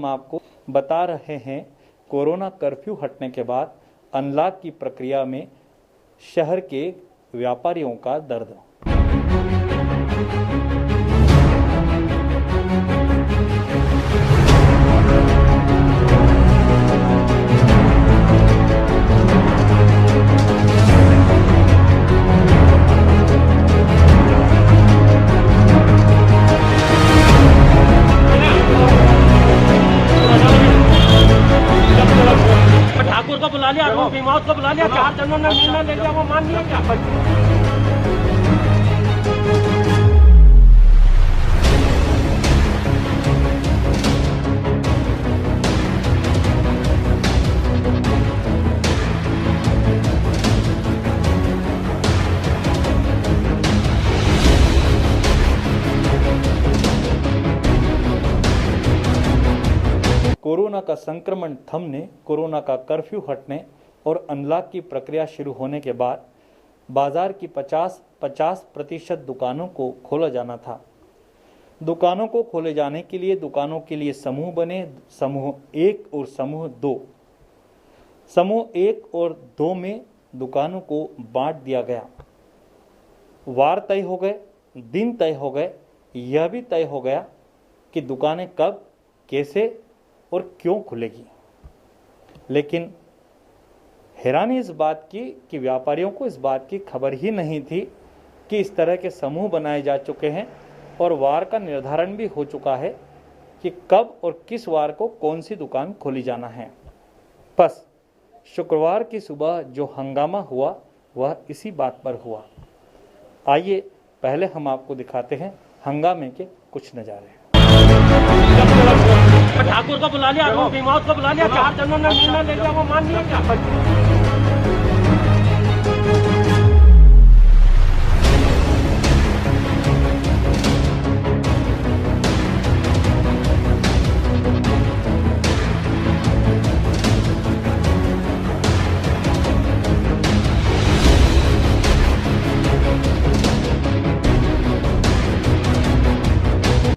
हम आपको बता रहे हैं कोरोना कर्फ्यू हटने के बाद अनलॉक की प्रक्रिया में शहर के व्यापारियों का दर्द। ठाकुर को बुला लिया, बीमार को बुला लिया, 4 जनों ने निर्णय ले लिया, वो मान लिया क्या? कोरोना का संक्रमण थमने, कोरोना का कर्फ्यू हटने और अनलॉक की प्रक्रिया शुरू होने के बाद बाजार की 50% दुकानों को खोला जाना था। दुकानों को खोले जाने के लिए दुकानों के लिए समूह बने, समूह 1 और समूह 2। समूह 1 और 2 में दुकानों को बांट दिया गया। वार तय हो गए, दिन तय हो गए, यह भी तय हो गया कि दुकानें कब, कैसे और क्यों खुलेगी। लेकिन हैरानी इस बात की कि व्यापारियों को इस बात की खबर ही नहीं थी कि इस तरह के समूह बनाए जा चुके हैं और वार का निर्धारण भी हो चुका है कि कब और किस वार को कौन सी दुकान खोली जाना है। बस शुक्रवार की सुबह जो हंगामा हुआ वह इसी बात पर हुआ। आइए पहले हम आपको दिखाते हैं हंगामे के कुछ नज़ारे। ठाकुर को बुला लिया, बीमार को बुला लिया, 4 जनों ने निर्णय ले लिया, वो मान लिया क्या?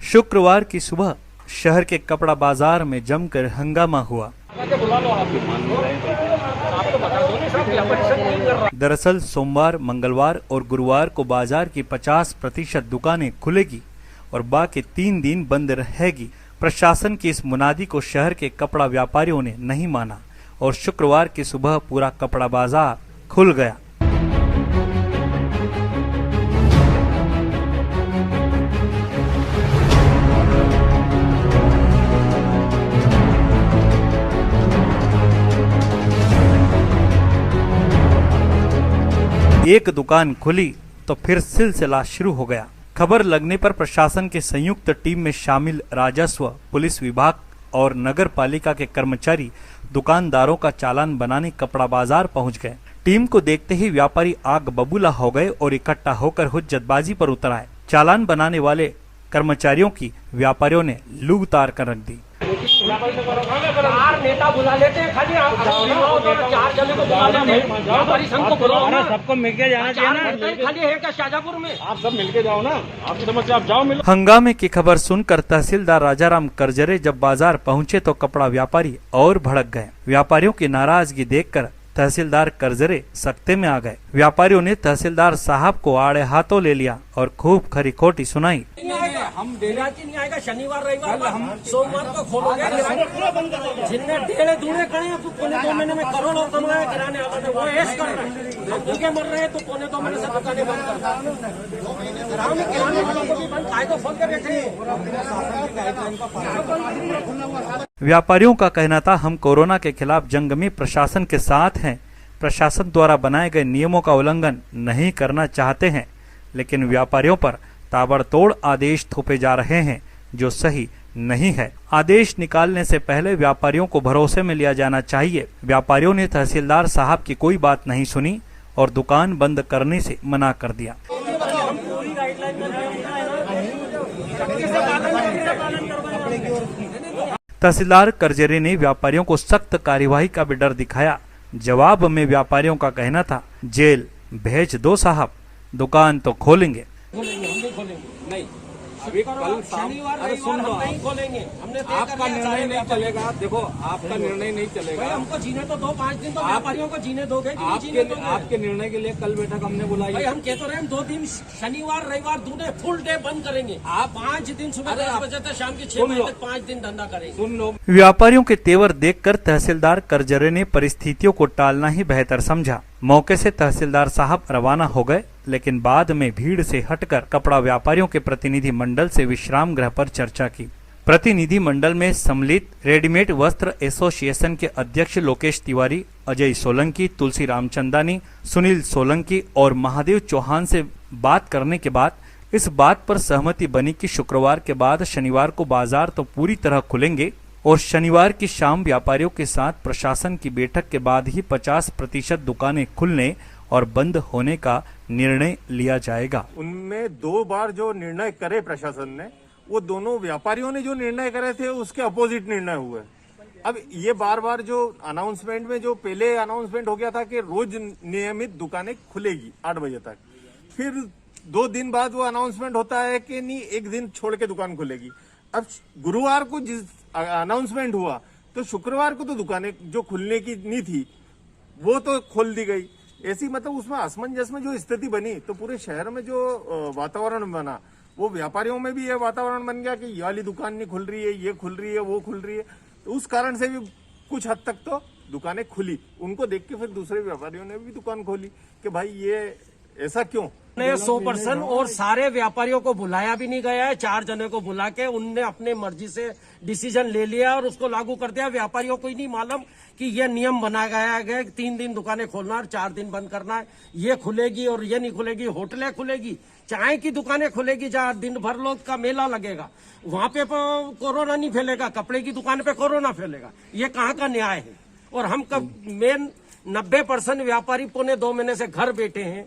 शुक्रवार की सुबह शहर के कपड़ा बाजार में जमकर हंगामा हुआ। दरअसल सोमवार, मंगलवार और गुरुवार को बाजार की 50% दुकानें खुलेगी और बाकी 3 दिन बंद रहेगी। प्रशासन की इस मुनादी को शहर के कपड़ा व्यापारियों ने नहीं माना और शुक्रवार की सुबह पूरा कपड़ा बाजार खुल गया। एक दुकान खुली तो फिर सिलसिला शुरू हो गया। खबर लगने पर प्रशासन के संयुक्त टीम में शामिल राजस्व, पुलिस विभाग और नगर पालिका के कर्मचारी दुकानदारों का चालान बनाने कपड़ा बाजार पहुंच गए। टीम को देखते ही व्यापारी आग बबूला हो गए और इकट्ठा होकर हुज्जतबाजी पर उतर आए। चालान बनाने वाले कर्मचारियों की व्यापारियों ने लू उतार कर रख दी। नेता बुला लेते हैं, खाली 4 जने को बुला लेते हैं, व्यापारी संघ को बुलाओ ना, सबको मिलके जाना चाहिए ना। खाली है क्या शाजापुर में? आप सब मिलके जाओ ना, आपकी समझ से आप जाओ मिलो। हंगामे की खबर सुनकर तहसीलदार राजाराम करजरे जब बाजार पहुंचे तो कपड़ा व्यापारी और भड़क गए। व्यापारियों की नाराजगी देखकर तहसीलदार करजरे सख्ते में आ गए। व्यापारियों ने तहसीलदार साहब को आड़े हाथों ले लिया और खूब खरी खोटी सुनाई। हम नहीं आएगा, शनिवार रविवार हम सोमवार को खोलोगे। जिनने डेढ़ दूने करे हैं, पौने 2 महीने में करोड़ों कमाए, किराने वाले वो ऐश कर रहे हैं। हम भूखे मर रहे हैं तो पौने 2 महीने से दुकानें बंद कर रहे हैं। किराने वालों को भी बंद, काय को खोल के बैठे। व्यापारियों का कहना था, हम कोरोना के खिलाफ जंग में प्रशासन के साथ हैं। प्रशासन द्वारा बनाए गए नियमों का उल्लंघन नहीं करना चाहते हैं, लेकिन व्यापारियों पर ताबड़तोड़ आदेश थोपे जा रहे हैं जो सही नहीं है। आदेश निकालने से पहले व्यापारियों को भरोसे में लिया जाना चाहिए। व्यापारियों ने तहसीलदार साहब की कोई बात नहीं सुनी और दुकान बंद करने से मना कर दिया। तहसीलदार करजरे ने व्यापारियों को सख्त कार्यवाही का भी डर दिखाया। जवाब में व्यापारियों का कहना था, जेल भेज दो साहब, दुकान तो खोलेंगे। नहीं, अभी शुक्रवार, कल शनिवार अरे रविवार सुन लो, हम नहीं खोलेंगे। हमने तय कर आपका लिया, निर्णय सारे नहीं व्यापारी- चलेगा। देखो आपका निर्णय नहीं भाई चलेगा। हमको जीने तो 2-5 दिन तो व्यापारियों को जीने दोगे कि नहीं जीने दोगे? आपके निर्णय के लिए कल बैठक हमने बुलाई भाई है। हम कह तो रहे हैं 2 दिन शनिवार रविवार दूने फुल डे बंद करेंगे। आप 5 दिन सुबह 10 बजे से शाम के 6 बजे तक 5 दिन धंधा करेंगे। सुन लो, व्यापारियों के तेवर देखकर तहसीलदार करजरे ने परिस्थितियों को टालना ही बेहतर समझा। मौके से तहसीलदार साहब रवाना हो गए, लेकिन बाद में भीड़ से हटकर कपड़ा व्यापारियों के प्रतिनिधि मंडल से विश्राम गृह पर चर्चा की। प्रतिनिधि मंडल में सम्मिलित रेडीमेड वस्त्र एसोसिएशन के अध्यक्ष लोकेश तिवारी, अजय सोलंकी, तुलसी रामचंदानी, सुनील सोलंकी और महादेव चौहान से बात करने के बाद इस बात पर सहमति बनी कि शुक्रवार के बाद शनिवार को बाजार तो पूरी तरह खुलेंगे और शनिवार की शाम व्यापारियों के साथ प्रशासन की बैठक के बाद ही 50% दुकानें खुलने और बंद होने का निर्णय लिया जाएगा। उनमें 2 बार जो निर्णय करे प्रशासन ने, वो दोनों व्यापारियों ने जो निर्णय करे थे उसके अपोजिट निर्णय हुए। अब ये बार बार जो अनाउंसमेंट में जो पहले अनाउंसमेंट हो गया था कि रोज नियमित दुकानें खुलेगी 8 बजे तक, फिर 2 दिन बाद वो अनाउंसमेंट होता है कि नहीं 1 दिन छोड़ के दुकान खुलेगी। अब गुरुवार को जिस अनाउंसमेंट हुआ तो शुक्रवार को तो दुकानें जो खुलने की नहीं थी वो तो खोल दी गई। ऐसी मतलब उसमें असमंजस में जो स्थिति बनी, तो पूरे शहर में जो वातावरण बना, वो व्यापारियों में भी ये वातावरण बन गया कि ये वाली दुकान नहीं खुल रही है, ये खुल रही है, वो खुल रही है। तो उस कारण से भी कुछ हद तक तो दुकानें खुली। उनको देख के फिर दूसरे व्यापारियों ने भी दुकान खोली कि भाई ये ऐसा क्यों। 100% और सारे व्यापारियों को बुलाया भी नहीं गया है। 4 जने को बुला के उनने अपने मर्जी से डिसीजन ले लिया और उसको लागू कर दिया। व्यापारियों को ही नहीं मालूम कि ये नियम बनाया गया है 3 दिन दुकानें खोलना और 4 दिन बंद करना है। ये खुलेगी और ये नहीं खुलेगी। होटलें खुलेगी, चाय की दुकानें खुलेगी जहाँ दिन भर लोग का मेला लगेगा, वहां पे कोरोना नहीं फैलेगा। कपड़े की दुकान पे कोरोना फैलेगा। ये कहाँ का न्याय है? और हम मेन 90% व्यापारी 1.25 महीने से घर बैठे हैं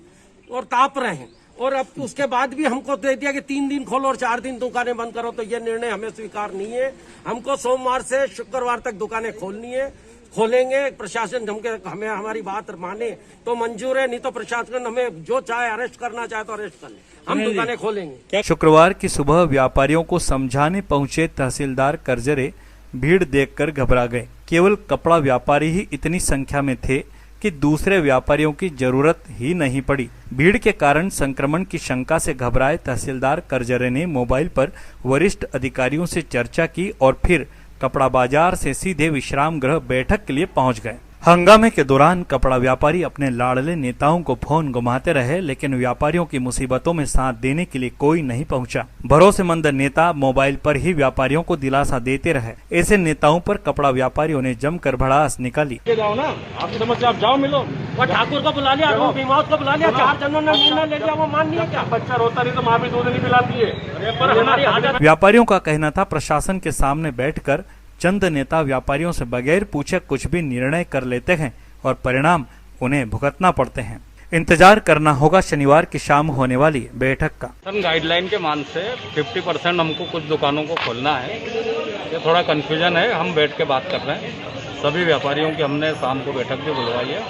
और ताप रहे हैं, और अब उसके बाद भी हमको दे दिया कि 3 दिन खोलो और 4 दिन दुकानें बंद करो। तो ये निर्णय हमें स्वीकार नहीं है। हमको सोमवार से शुक्रवार तक दुकानें खोलनी है, खोलेंगे। प्रशासन हमें हमारी बात माने तो मंजूर है, नहीं तो प्रशासन हमें जो चाहे अरेस्ट करना चाहे तो अरेस्ट कर ले, हम दुकानें खोलेंगे। शुक्रवार की सुबह व्यापारियों को समझाने पहुंचे तहसीलदार करजरे भीड़ देखकर घबरा गए। केवल कपड़ा व्यापारी ही इतनी संख्या में थे कि दूसरे व्यापारियों की जरूरत ही नहीं पड़ी। भीड़ के कारण संक्रमण की शंका से घबराए तहसीलदार करजरे ने मोबाइल पर वरिष्ठ अधिकारियों से चर्चा की और फिर कपड़ा बाजार से सीधे विश्राम गृह बैठक के लिए पहुंच गए। हंगामे के दौरान कपड़ा व्यापारी अपने लाडले नेताओं को फोन घुमाते रहे, लेकिन व्यापारियों की मुसीबतों में साथ देने के लिए कोई नहीं पहुंचा। भरोसेमंद नेता मोबाइल पर ही व्यापारियों को दिलासा देते रहे। ऐसे नेताओं पर कपड़ा व्यापारियों ने जमकर भड़ास निकाली। जाओ ना, आपकी समझ से आप जाओ, मिलो। और ठाकुर को बुला लिया, बीमार को बुला लिया, 4 जनों ने निर्णय ले लिया, वो मान नहीं है क्या? बच्चा रोता नहीं तो माँ भी दूध नहीं पिलाती है। पर हमारी आदत। व्यापारियों का कहना था प्रशासन के सामने बैठकर चंद नेता व्यापारियों से बगैर पूछे कुछ भी निर्णय कर लेते हैं और परिणाम उन्हें भुगतना पड़ते हैं। इंतजार करना होगा शनिवार की शाम होने वाली बैठक का। गाइडलाइन के मान से 50% हमको कुछ दुकानों को खोलना है। ये थोड़ा कंफ्यूजन है, हम बैठ के बात कर रहे हैं। सभी व्यापारियों की हमने शाम को बैठक भी बुलवाई है,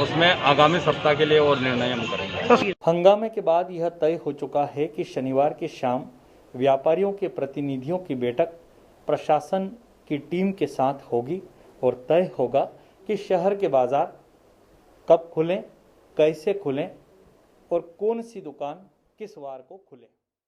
उसमें आगामी सप्ताह के लिए और निर्णय हम करेंगे। हंगामे के बाद यह तय हो चुका है कि शनिवार की शाम व्यापारियों के प्रतिनिधियों की बैठक प्रशासन की टीम के साथ होगी और तय होगा कि शहर के बाजार कब खुलें, कैसे खुलें और कौन सी दुकान किस वार को खुले।